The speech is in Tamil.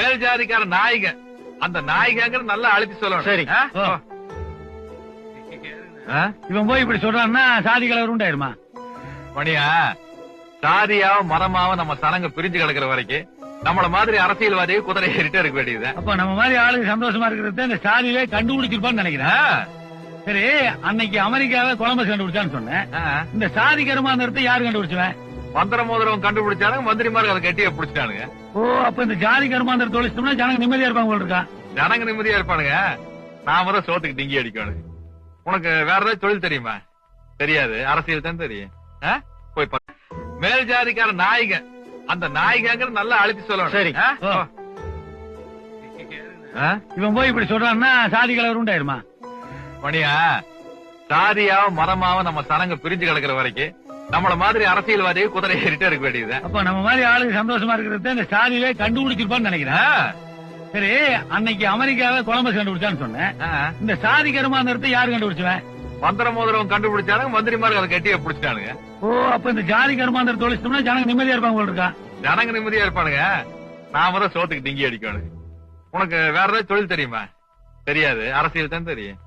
மேல் ஜாதிக்கார நாய்க அந்த நாய்கங்கிற நல்லா அழுத்தி சொல்லணும். சரி. இவன் போய் இப்படி சொல்றான்னா சாதி கலவரம் உண்டாயிருமா? மணியா, சாதியாவும் மரமாவும் நம்ம சனங்க பிரிஞ்சு கிடக்குற வரைக்கும் நம்மள மாதிரி அரசியல்வாதியை குதிரை ஏறிட்டே இருக்க வேண்டியது. அப்ப நம்ம மாதிரி ஆளுக்கு சந்தோஷமா இருக்கிறது இந்த சாதியிலே கண்டுபிடிச்சிருப்பான்னு நினைக்கிறேன். சரி, அன்னைக்கு அமெரிக்காவை கொலம்பஸ் கண்டுபிடிச்சான்னு சொன்னேன். இந்த சாதி கருமாந்திரத்தை யாரு கண்டுபிடிச்சுவேன்? மந்திர மோதிரம் கண்டுபிடிச்சானுங்க, மந்திரிமார்கள் அதை கட்டிய பிடிச்சிட்டானுங்க. ஓ, அப்ப இந்த ஜாதி கருமாந்திரம் தொழிச்சோம்னா ஜனங்க நிம்மதியா இருப்பாங்க போல இருக்கா? ஜனங்க நிம்மதியா இருப்பானுங்க. நாம தான் சோத்துக்கு டிங்கி அடிக்கணும். உனக்கு வேற ஏதாவது தொழில் தெரியுமா? தெரியாது, அரசியல் தான் தெரியும். போய் மேல் ஜாதிக்கார நாய்க அந்த நாய்கங்கிற நல்லா அழுத்தி சொல்லணும். சரி. இவன் போய் இப்படி சொல்றான்னா சாதி கலவரம் உண்டாயிருமா? மணியா, சாதியாவும் மரமாவும் நம்ம சனங்க பிரிஞ்சு கிடக்குற வரைக்கும் நம்மள மாதிரி அரசியல்வாதியை குதிரை ஏறிட்டே இருக்க வேண்டியது. அப்ப நம்ம மாதிரி ஆளுக்கு சந்தோஷமா இருக்கிறது இந்த சாதியிலே கண்டுபிடிச்சிருப்பான்னு நினைக்கிறேன். சரி, அன்னைக்கு அமெரிக்காவை கொலம்பஸ் கண்டுபிடிச்சான்னு சொன்னேன். இந்த சாதி கருமாந்திரத்தை யாரு கண்டுபிடிச்சுவேன்? மந்திர மோதிரம் கண்டுபிடிச்சானுங்க, மந்திரிமார்கள் அதை கட்டிய பிடிச்சிட்டானுங்க. ஓ, அப்ப இந்த ஜாதி கருமாந்திரம் தொழிச்சோம்னா ஜனங்க நிம்மதியா இருப்பாங்க போல இருக்கா? ஜனங்க நிம்மதியா இருப்பானுங்க. நாம தான் சோத்துக்கு டிங்கி அடிக்கணும். உனக்கு வேற ஏதாவது தொழில் தெரியுமா? தெரியாது, அரசியல் தான் தெரியும்.